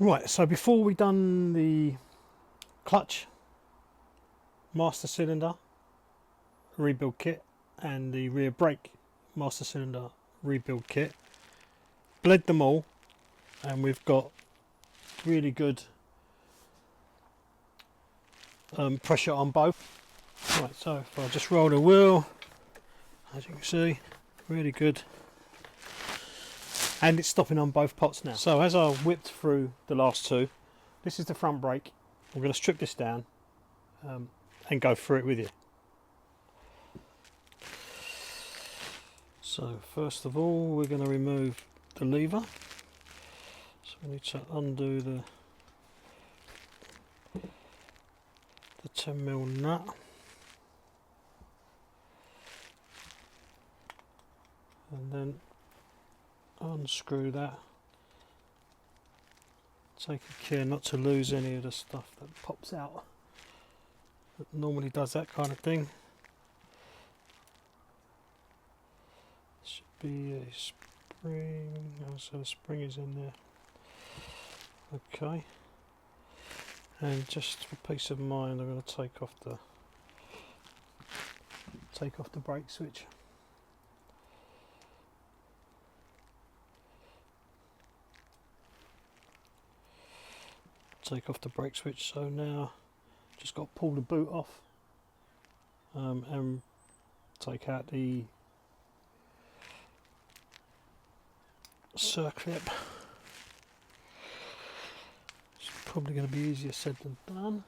Right, so before we done the clutch, master cylinder rebuild kit and the rear brake master cylinder rebuild kit, bled them all, and we've got really good pressure on both. Right, so if I just roll the wheel, as you can see, really good, and it's stopping on both pots now. So as I whipped through the last two, this is the front brake. I'm going to strip this down and go through it with you. So first of all, we're going to remove the lever. So we need to undo the 10mm nut, and then unscrew that. Taking care not to lose any of the stuff that pops out that normally does that kind of thing. Should be a spring, so the spring is in there. Okay, and just for peace of mind, I'm going to take off the brake switch. Take off the brake switch. So now just got to pull the boot off and take out the circlip. It's probably going to be easier said than done.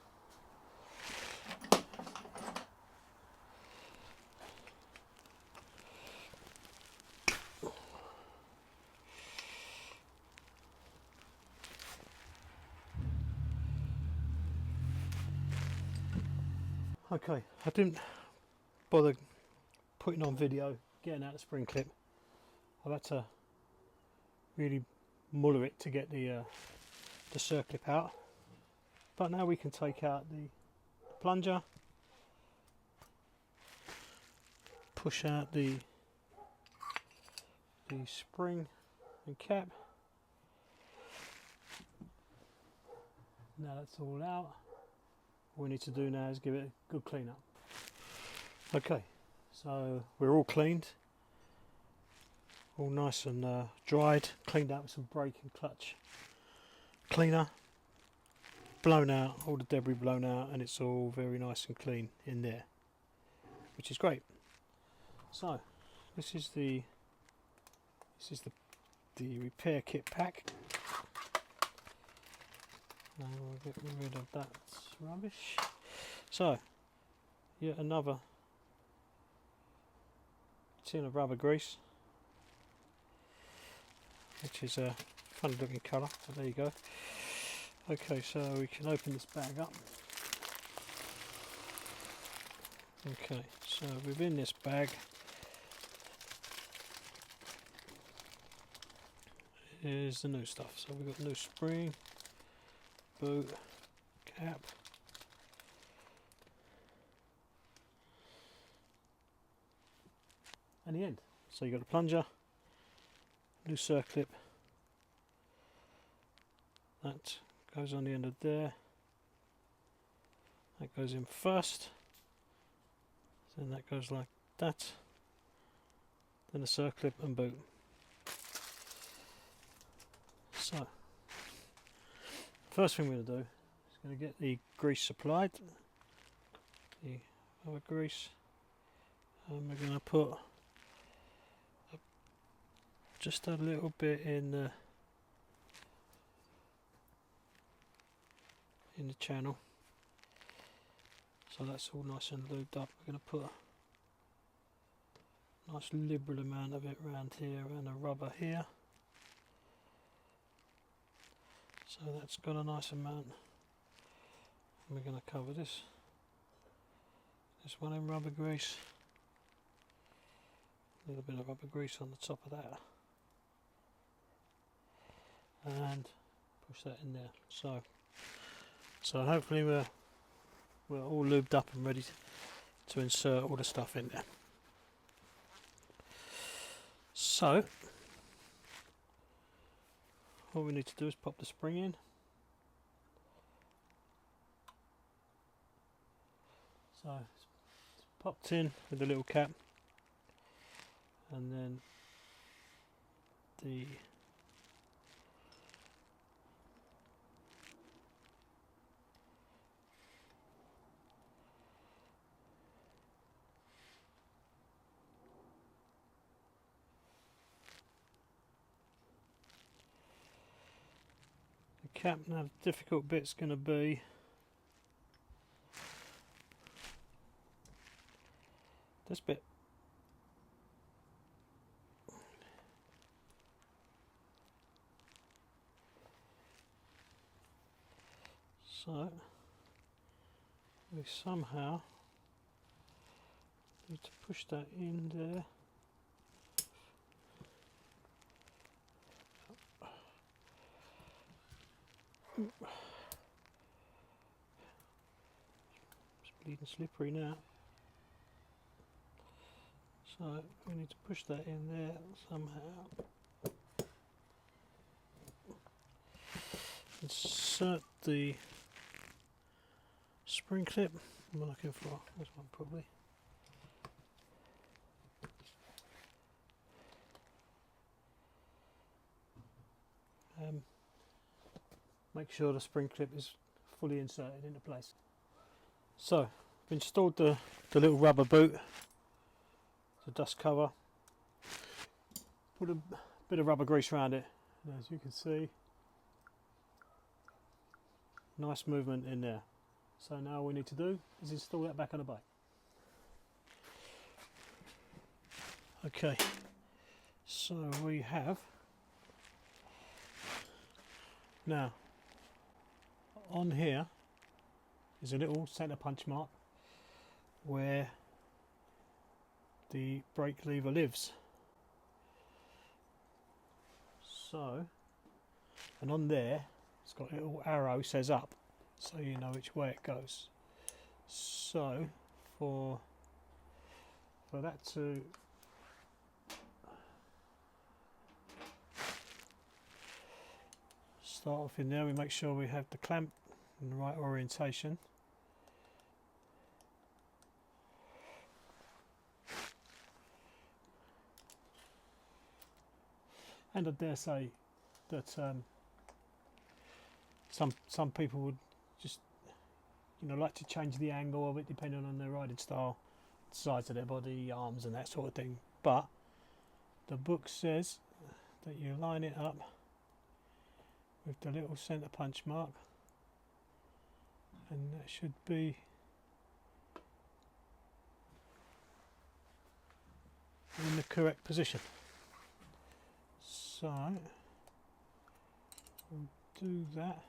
Okay, I didn't bother putting on video getting out the spring clip. I've had to really muller it to get the circlip out, but now we can take out the plunger, push out the spring and cap. Now that's all out, all we need to do now is give it a good clean up. Okay, so we're all cleaned, all nice and dried, cleaned out with some brake and clutch cleaner, blown out, all the debris blown out, and it's all very nice and clean in there, which is great. So this is the repair kit pack. Now we'll get rid of that rubbish. So yet another tin of rubber grease, which is a funny looking colour, but there you go. Okay, so we can open this bag up. Okay, so within this bag is the new stuff. So we've got new spring, boot, cap, and the end. So you've got a plunger, new circlip, that goes on the end of there, that goes in first, then that goes like that, then the circlip and boot. So first thing we're going to do is going to get the grease supplied, the other grease, and we're going to put just a little bit in the channel, so that's all nice and lubed up. We're going to put a nice liberal amount of it around here and a rubber here, so that's got a nice amount. And we're going to cover this one in rubber grease, a little bit of rubber grease on the top of that, and push that in there. So hopefully we're all lubed up and ready to insert all the stuff in there. So all we need to do is pop the spring in, So it's popped in with the little cap, and then the cap. Now the difficult bit's going to be this bit. So we somehow need to push that in there. It's bleeding slippery now. So we need to push that in there somehow. Insert the spring clip. I'm looking for this one probably. Make sure the spring clip is fully inserted into place. So I've installed the little rubber boot, the dust cover, put a bit of rubber grease around it, and as you can see, nice movement in there. So now all we need to do is install that back on the bike. Okay, so we have now on here is a little centre punch mark where the brake lever lives. So, and on there it's got a little arrow says up, so you know which way it goes. So for that to start off in there, we make sure we have the clamp in the right orientation. And I dare say that some people would just, you know, like to change the angle of it depending on their riding style, the size of their body, arms and that sort of thing. But the book says that you line it up with the little centre punch mark, and that should be in the correct position. So we'll do that.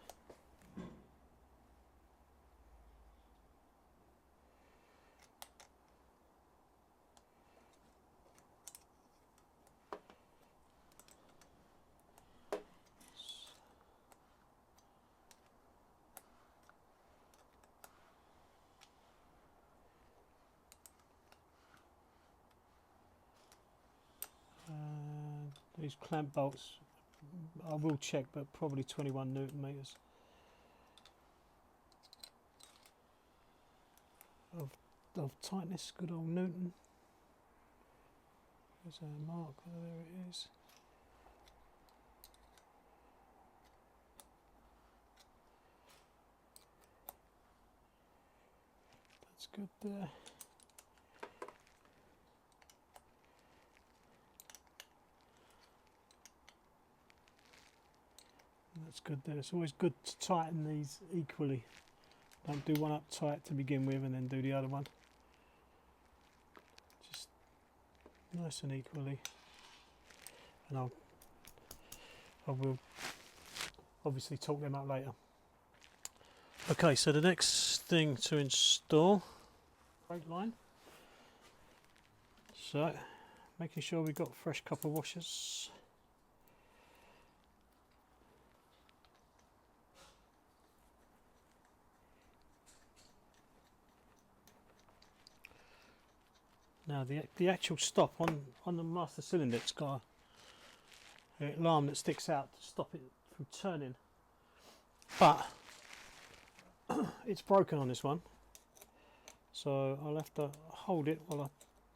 These clamp bolts, I will check, but probably 21 Newton meters of tightness. Good old Newton. There's a mark. Oh, there it is. That's good there. That's good there. It's always good to tighten these equally. Don't do one up tight to begin with and then do the other one. Just nice and equally. And I will obviously talk them up later. Okay, so the next thing to install, brake line. So making sure we've got fresh copper washers. Now the actual stop on the master cylinder, it's got an alarm that sticks out to stop it from turning, but it's broken on this one, so I'll have to hold it while I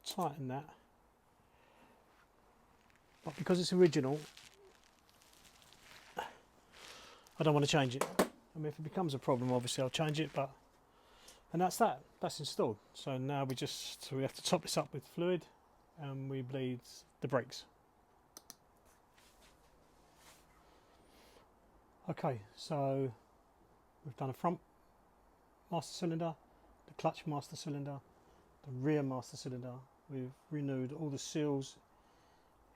tighten that. But because it's original, I don't want to change it. I mean, if it becomes a problem, obviously I'll change it, but... And that's that. That's installed. So now we have to top this up with fluid, and we bleed the brakes. Okay, so we've done a front master cylinder, the clutch master cylinder, the rear master cylinder. We've renewed all the seals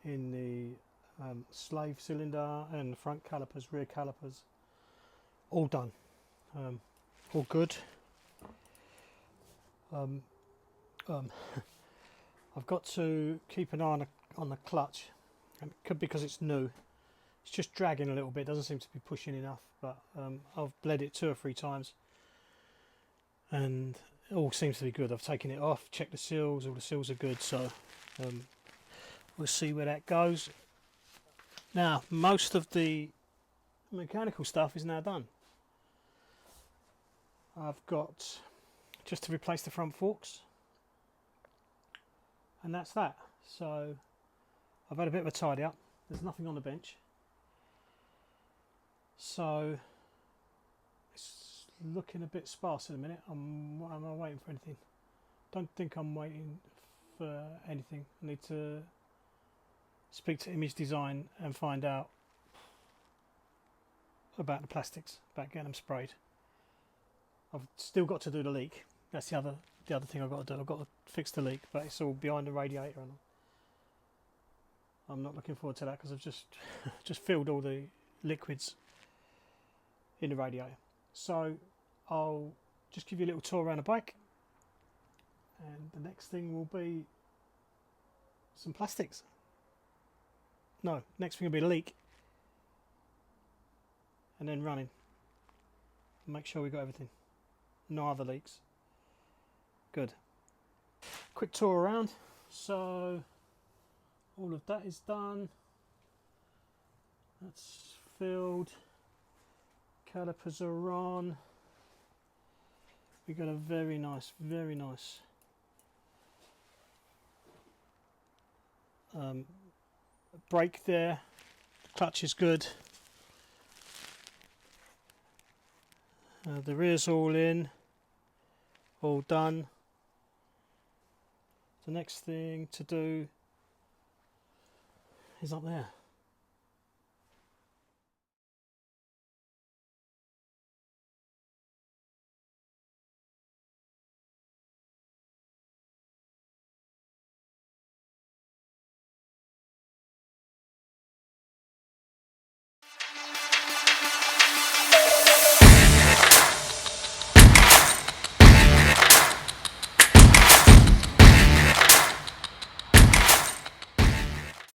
in the slave cylinder and the front calipers, rear calipers. All done. All good. I've got to keep an eye on the clutch, and it could be because it's new. It's just dragging a little bit, doesn't seem to be pushing enough, but I've bled it 2 or 3 times and it all seems to be good. I've taken it off, checked the seals, all the seals are good, so we'll see where that goes. Now, most of the mechanical stuff is now done. I've got just to replace the front forks, and that's that. So I've had a bit of a tidy up. There's nothing on the bench, so it's looking a bit sparse in a minute. Am I waiting for anything? Don't think I'm waiting for anything. I need to speak to Image Design and find out about the plastics, about getting them sprayed. I've still got to do the leak. That's the other thing I've got to do. I've got to fix the leak, but it's all behind the radiator, and I'm not looking forward to that because I've just filled all the liquids in the radiator. So I'll just give you a little tour around the bike, and the next thing will be some plastics. No, next thing will be a leak, and then running. Make sure we got everything. No other leaks. Good. Quick tour around. So all of that is done. That's filled. Calipers are on. We got a very nice brake there. The clutch is good. The rear's all in, all done. The next thing to do is up there.